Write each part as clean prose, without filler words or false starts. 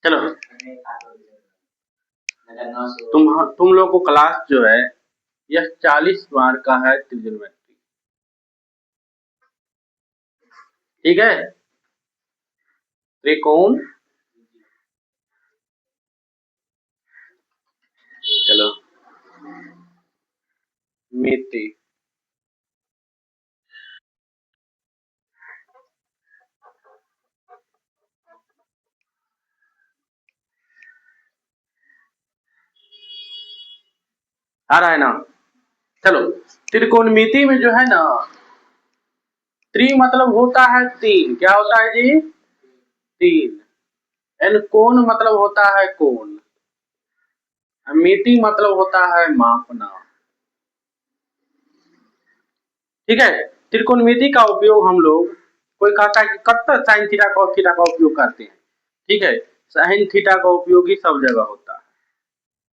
चलो, तुम लोग को क्लास जो है यह 40 मार्क का है त्रिज्यमेट्री। ठीक है, त्रिकोण, चलो मिति, आ रहा है ना। चलो, त्रिकोणमिति में जो है ना, त्रि मतलब होता है तीन। क्या होता है जी? तीन। एंड कोण मतलब होता है कोण। मिति मतलब होता है मापना। ठीक है, त्रिकोणमिति का उपयोग हम लोग, कोई कहता है कि कब तक साइन थीटा कॉस थीटा का उपयोग करते हैं। ठीक है, साइन थीटा का उपयोग ही सब जगह होता है।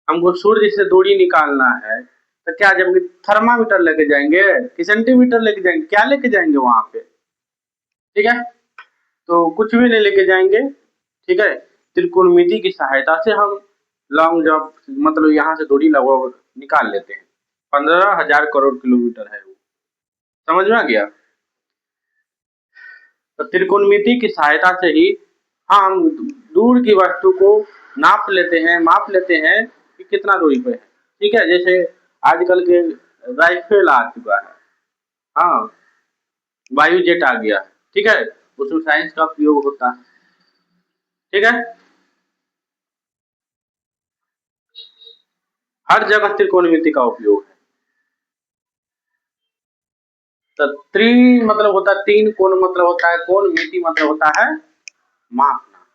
हमको सूर्य से दूरी निकालना है तो क्या जब थर्मामीटर लेके जाएंगे कि सेंटीमीटर लेके जाएंगे? क्या लेके जाएंगे वहां पे? ठीक है, तो कुछ भी नहीं लेके जाएंगे। ठीक है, त्रिकोणमिति की सहायता से हम लॉन्ग जंप मतलब यहाँ से दूरी लगभग निकाल लेते हैं। 15,000 करोड़ किलोमीटर है वो। समझ में आ गया? तो त्रिकोणमिति की सहायता से ही हम दूर की वस्तु को नाप लेते हैं, माप लेते हैं कि कितना दूरी पे है। ठीक है, जैसे आजकल के राइफल आ चुका है, हाँ, वायु जेट आ गया है। ठीक है, उसमें साइंस का प्रयोग होता है। ठीक है, हर जगह त्रिकोणमिति का उपयोग है। तो त्रि मतलब होता है तीन, कोण मतलब होता है कोण, मिति मतलब होता है मापना।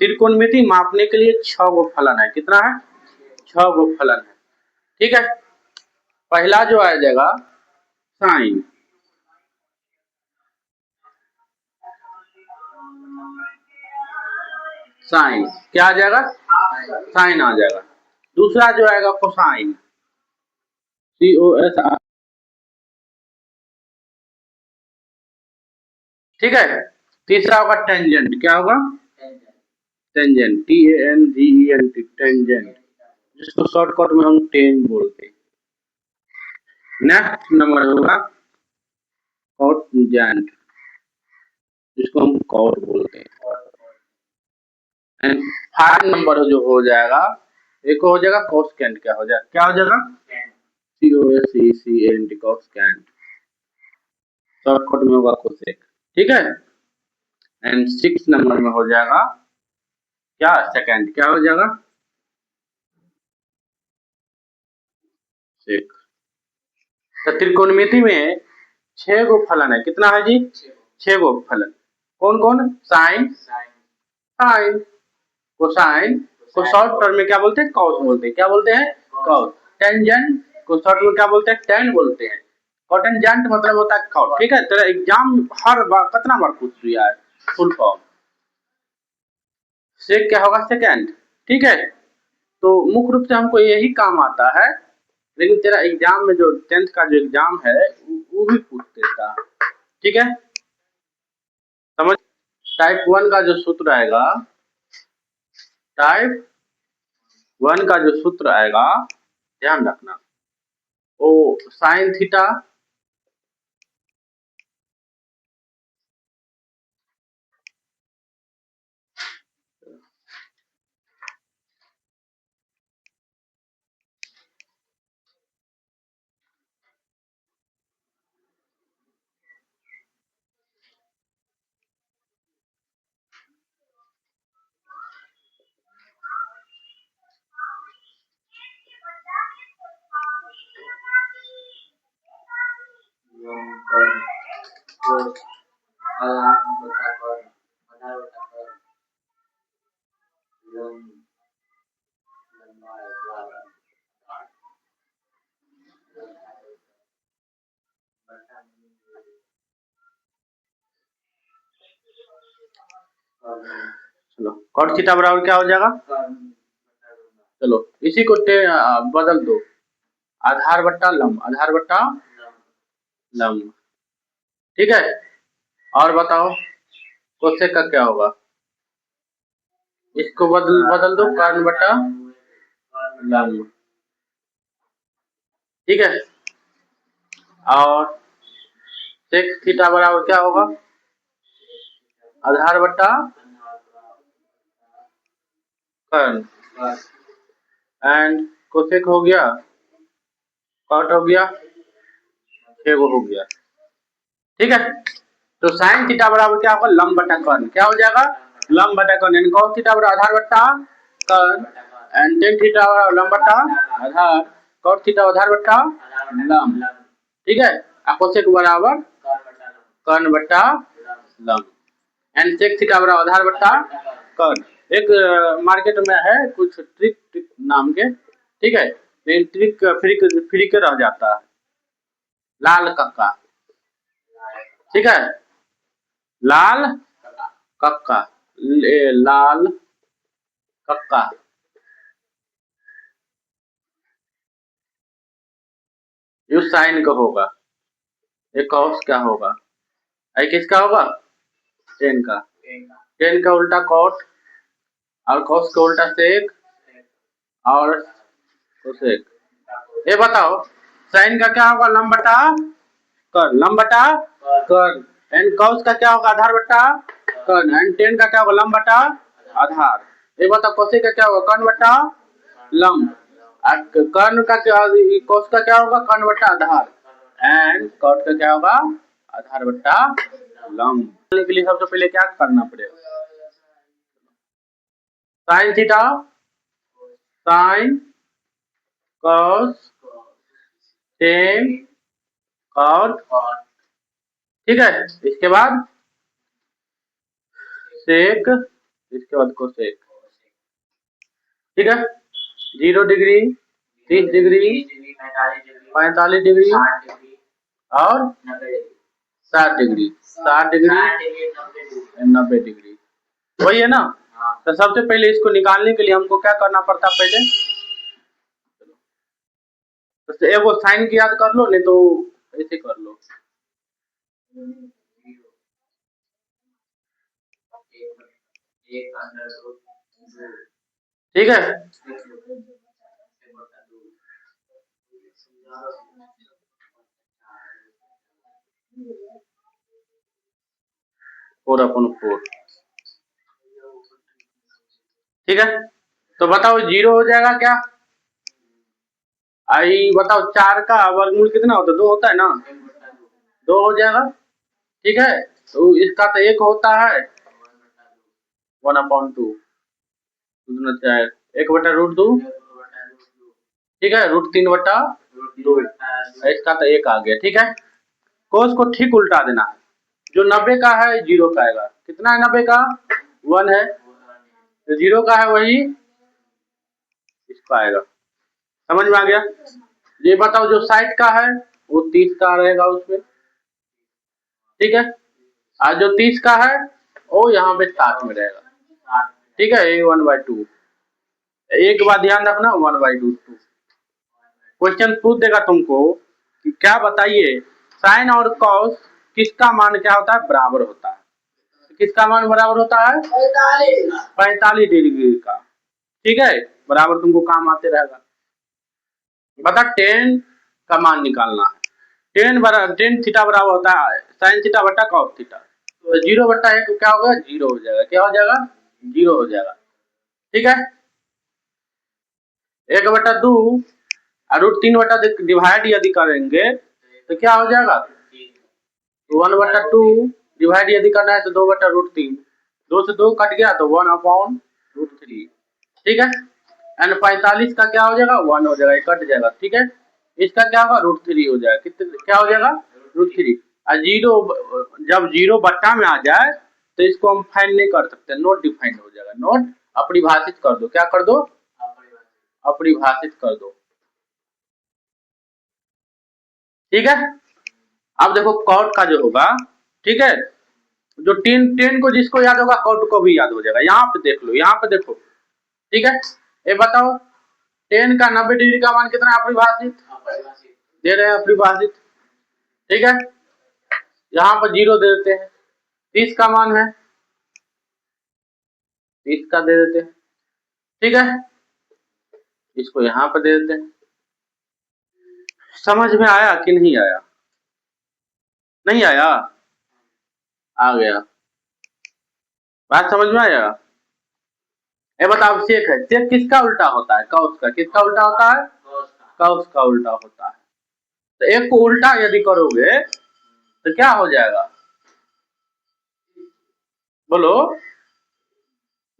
त्रिकोणमिति मापने के लिए 6 गो फलन है। कितना है? 6 गो फलन है। ठीक है, पहला जो आ जाएगा साइन। साइन क्या आ जाएगा? साइन आ जाएगा। दूसरा जो आएगा कोसाइन, COS। ठीक है, तीसरा होगा टेंजेंट। क्या होगा? टेंजेंट, TANGENT, टेंजेंट, जिसको शॉर्टकट में हम टेन बोलते हैं। नेक्स्ट नंबर होगा कॉटजेंट, जिसको हम कॉट बोलते हैं। एंड 5 नंबर जो हो जाएगा, एक हो जाएगा कोसकेंट। क्या हो जाएगा? क्या हो जाएगा? COSECENT, कोसकेंट। शॉर्टकट में होगा कोसेक। ठीक है, एंड 6 नंबर में हो जाएगा क्या? सेकंड। क्या हो जाएगा? सेक। तो त्रिकोणमिति में 6 गो फलन है। कितना है जी? 6 गो फलन। कौन कौन? साइन, साइन, कोसाइन को शॉर्ट टर्म में क्या बोलते हैं? कॉस बोलते हैं। क्या बोलते हैं? कॉस। टेंजेंट को शॉर्ट में क्या बोलते हैं? टेन बोलते हैं। कॉटेंजेंट मतलब होता है कॉट। ठीक है, तेरा एग्जाम हर बार कितना बार पूछ दिया है फुल फॉर्म। सेक क्या होगा? सेकंड। ठीक है, तो मुख्य रूप से हमको यही काम आता है, लेकिन तेरा एग्जाम में जो 10th का जो एग्जाम है वो भी पूछ देता है। ठीक है, समझ। टाइप 1 का जो सूत्र आएगा, टाइप 1 का जो सूत्र आएगा, ध्यान रखना, वो साइन थीटा चलो कॉट थीटा बराबर क्या हो जाएगा? चलो इसी को बदल दो, आधार बट्टा लंब, आधार बट्टा लंब। ठीक है, और बताओ कोसेक का क्या होगा? इसको बदल दो कर्ण बटा लंब, ठीक है। और सेक थीटा बराबर क्या होगा, आधार बटा कर्ण, एंड कोसेक हो गया, कॉट हो गया, वो हो गया, ठीक है। तो साइन थीटा बराबर क्या होगा, लंब बटा कर्ण, क्या हो जाएगा, लंब बटा कर्ण, यानी कॉस थीटा बराबर आधार बटा कर्ण, एंड टेन थीटा बराबर लंब बटा आधार, कॉट थीटा आधार बटा लंब, ठीक है। कोसेक बराबर कर्ण बटा लंब, एंड सेक थीटा बराबर आधार बटा कर्ण। एक मार्केट में है कुछ ट्रिक नाम के, ठीक है, लेकिन ट्रिक फ्री के रह जाता है, लाल कक्का, ठीक है, लाल कक्का, लाल कक्का, जो साइन का होगा, एक कॉस क्या होगा, आई किसका होगा, टेन का, टेन का उल्टा कॉट, और कॉस का उल्टा सेक, और कोसेक। ये बताओ साइन का क्या होगा, लंब बटा कर्ण, लंब बटा कर्ण, एंड कॉस का क्या होगा, आधार बटा कर्ण, एंड टेन का क्या होगा, लंब बटा आधार। ये बताओ कोसेक का क्या होगा, कर्ण बटा लंब, कर्ण का क्या, कॉस का क्या होगा, कर्ण बटा आधार, एंड कॉट का क्या होगा, आधार बटा लंब। के लिए सबसे पहले क्या करना पड़ेगा, sine theta, sine cos tan cot, ठीक है। इसके बाद सेक, इसके बाद कोसेक, ठीक है। 0 डिग्री, 30 डिग्री, 45 डिग्री, और 60 डिग्री, 60 डिग्री, 90 डिग्री, वही है ना। तो सबसे पहले इसको निकालने के लिए हमको क्या करना पड़ता, पहले तो एगो साइन की याद कर लो, नहीं तो ऐसे कर लो, ठीक है। फोर अपन 4, ठीक है। तो बताओ 0 हो जाएगा क्या, आई बताओ 4 का वर्गमूल कितना होता है, 2 होता है ना, 2 हो जाएगा, ठीक है। तो इसका तो 1 होता है 1/2, 1/√2, ठीक है, √3/2, इसका तो 1 आ गया, ठीक है। कोस को ठीक उल्टा देना है, जो 90 का है 0 का आएगा, कितना है 90 का, 1 है, तो 0 का है वही इसका आएगा, समझ में आ गया। ये बताओ जो 60 का है वो 30 का रहेगा उसमें, ठीक है, और जो 30 का है वो यहाँ पे साथ में रहेगा, ठीक है, ये 1/2, एक बात ध्यान रखना 1/2। क्वेश्चन पूछ देगा तुमको कि क्या बताइए साइन और कॉस किसका मान क्या होता है, बराबर होता है, किसका मान बराबर होता है, 45 डिग्री का, ठीक है, बराबर तुमको काम आते रहेगा। बता टेन का मान निकालना है, टेन थीटा बराबर होता है साइन थीटा बटा कॉस थीटा, तो 0/1 क्या होगा, 0 हो जाएगा, क्या हो जाएगा, 0 हो जाएगा, ठीक है। 1/2 √3 डिवाइड यदि करेंगे तो क्या हो जाएगा, 1/2 डिवाइड यदि करना है तो 2/√3, 2 से 2 कट गया तो 1/√3, ठीक है, एंड 45 का क्या हो जाएगा, 1 हो जाएगा, कट जाएगा, ठीक है। इसका क्या होगा, √3 हो जाएगा, कितने क्या हो जाएगा, √3, और 0 जब 0 बट्टा में आ जाए तो इसको हम फाइंड नहीं कर सकते, नोट डिफाइंड हो जाएगा, नोट अपरिभाषित कर दो, क्या कर दो, अपरिभाषित कर दो, ठीक है। अब देखो कॉट का जो होगा, ठीक है, जो टेन को जिसको याद होगा कॉट को भी याद हो जाएगा, यहाँ पे देख लो, यहाँ पे देखो, ठीक है। ये बताओ 10 का 90 डिग्री का मान कितना है, अपरिभाषित दे रहे हैं, अपरिभाषित, ठीक है, यहाँ पर 0 दे देते हैं, 30 का मान है इसका दे देते हैं, ठीक है, इसको यहाँ पर दे देते हैं। समझ में आया कि नहीं आया? नहीं आया? आ गया, बात समझ में आया? ये बताओ, सेक है, सेक किसका उल्टा होता है? कौस का। किसका उल्टा होता है? कौस का उल्टा होता है। तो एक को उल्टा यदि करोगे तो क्या हो जाएगा? बोलो,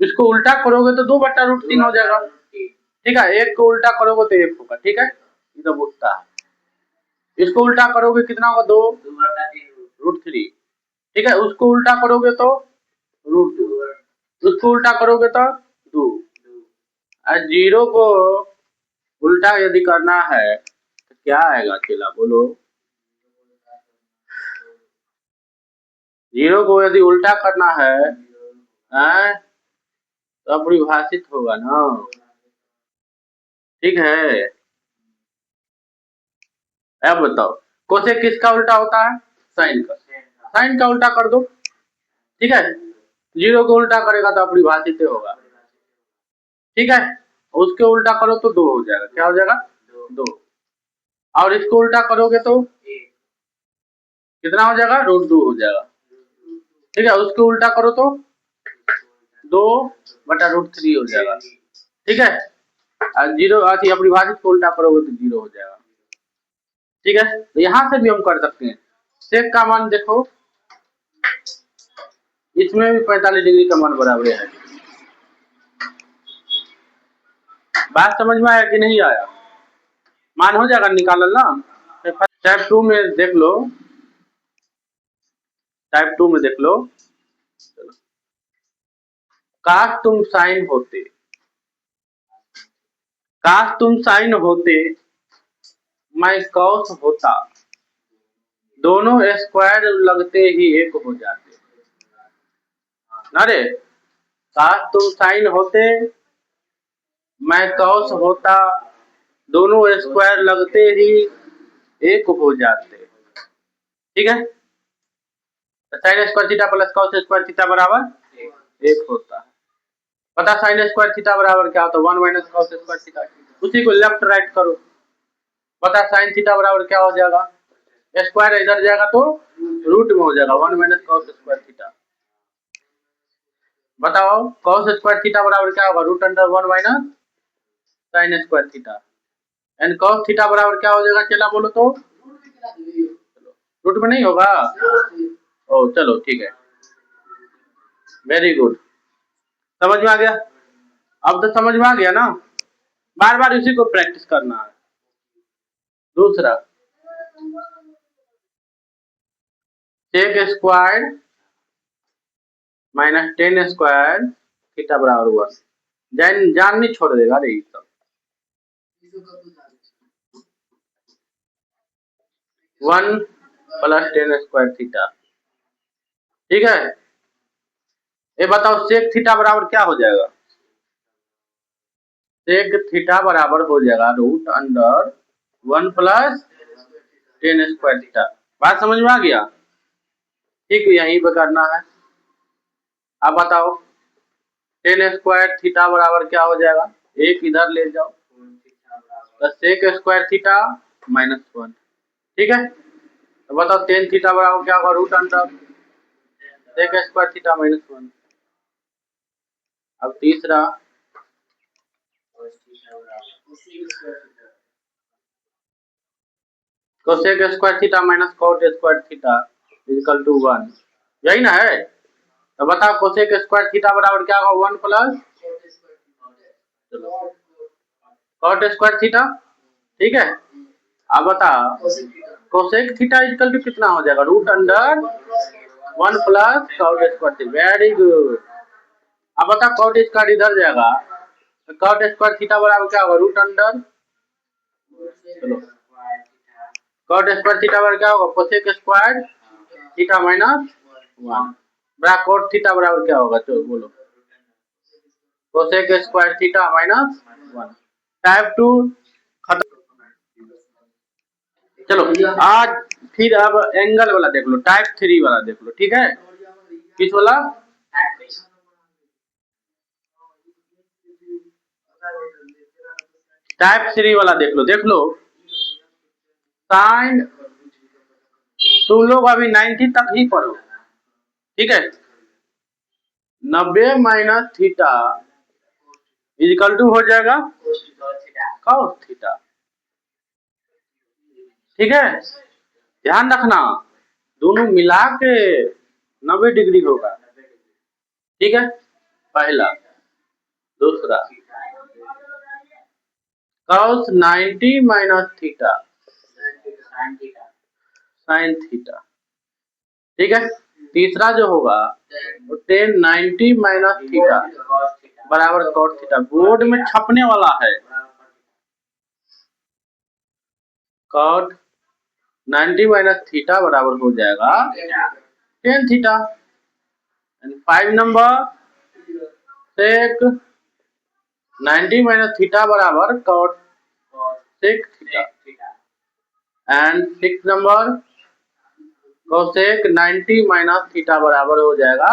इसको उल्टा करोगे तो 2/√3 हो जाएगा, ठीक है। एक को उल्टा करोगे तो 1 होगा, ठीक है, ये तो पूछता है। इसको उल्टा करोगे कितना होगा? 2√3, ठीक है। उसको उल्टा करोगे तो √2, उसको उल्टा करोगे तो 2। और 0 को उल्टा यदि करना है तो क्या आएगा अकेला? बोलो, 0 को यदि उल्टा करना है तो अपरिभाषित होगा ना, ठीक है। अब बताओ, कोसेक किसका उल्टा होता है? साइन का। साइन का उल्टा कर दो, ठीक है। 0 को उल्टा करेगा तो अपरिभाषित होगा, ठीक है। उसके उल्टा करो तो 2 हो जाएगा। क्या हो जाएगा? 2। और इसको उल्टा करोगे तो कितना हो जाएगा? √2 हो जाएगा, ठीक है। उसको उल्टा करो तो 2/√3 हो जाएगा, ठीक है। और 0 अपरिभाषित को उल्टा करोगे तो 0 हो जाएगा, ठीक है। तो यहां से भी हम कर सकते हैं। सेक का मान देखो, इसमें भी 45 डिग्री का मान बराबर है। बात समझ में आया कि नहीं आया? मान हो जाएगा निकालना ना। टाइप 2 में देख लो, टाइप 2 में देख लो। काश तुम साइन होते, काश तुम साइन होते, मैं कॉस होता, दोनों स्क्वायर लगते ही 1 हो जाते। अरे, काश तुम साइन होते, मैं कॉस होता, दोनों स्क्वायर लगते ही 1 हो जाते, ठीक है। Sine square theta plus cos square theta बराबर 1 होता है। पता साइन स्क्वायर थीटा बराबर क्या होता है? 1 माइनस कॉस स्क्वायर थीटा। उसी को लेफ्ट राइट करो, पता साइन थीटा बराबर क्या हो जाएगा? स्क्वायर इधर जाएगा तो रूट में हो जाएगा, 1 माइनस कॉस स्क्वायर थीटा। बताओ, कॉस स्क्वायर थीटा बराबर क्या होगा? √1 minus sine square theta. And cos theta बराबर क्या हो जाएगा? चला बोलो तो, रूट में नहीं होगा? ओ चलो ठीक है, वेरी गुड, समझ में आ गया। अब तो समझ में आ गया ना, बार बार इसी को प्रैक्टिस करना है। दूसरा, sec square minus tan square theta बराबर 1। जान नहीं छोड़ देगा रे सब। 1 प्लस टेन स्क्वायर थीटा, ठीक है। ये बताओ, सेक थीटा बराबर क्या हो जाएगा? सेक थीटा बराबर हो जाएगा √1 प्लस टेन स्क्वायर थीटा। बात समझ में आ गया? ठीक, यहीं पे करना है। अब बताओ, टेन स्क्वायर थीटा बराबर क्या हो जाएगा? 1 इधर ले जाओ तो सेक स्क्वायर थीटा -1, ठीक है। तो बताओ, टेन थीटा बराबर क्या होगा? √Sec square theta -1। अब तीसरा, cosec square theta minus cot square theta equal to 1, यही ना है। तो बताओ, कोसेक स्क्वायर थीटा बराबर क्या होगा? 1 प्लस कॉट स्क्वायर थीटा, ठीक है। अब बता, कोसेक थीटा इक्वल टू कितना हो जाएगा? √1 plus cot square theta, very good. अब बता, कॉट स्क्वायर इधर जाएगा तो कॉट स्क्वायर थीटा बराबर क्या होगा? चलो, कॉट स्क्वायर थीटा बराबर क्या होगा? कोसेक स्क्वायर थीटा -1 बड़ा कॉट थीटा बराबर क्या होगा? चलो बोलो, कोसेक स्क्वायर थीटा -1। टाइप 2 खत्म। चलो आज फिर अब एंगल वाला देख लो, टाइप 3 वाला देख लो, ठीक है। किस वाला? टाइप 3 वाला देख लो साइन, तुम लोग अभी 90 तक ही पढ़ो, ठीक है। 90 माइनस थीटा इजिकल टू हो जाएगा कॉस थीटा, ठीक है। ध्यान रखना दोनों मिला के 90 डिग्री होगा, ठीक है। पहला, दूसरा cos 90 minus theta sine theta, ठीक है। तीसरा जो होगा वो tan 90 माइनस थीटा बराबर cos थीटा, बोर्ड में छपने वाला है। cos 90 माइनस थीटा बराबर हो जाएगा tan theta. 5 number sec 90 minus theta बराबर cos sec theta, and 6 number cosec 90 minus theta बराबर हो जाएगा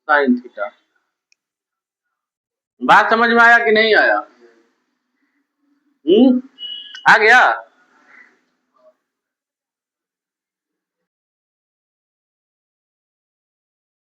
साइन थीटा। बात समझ में आया कि नहीं आया? आ गया?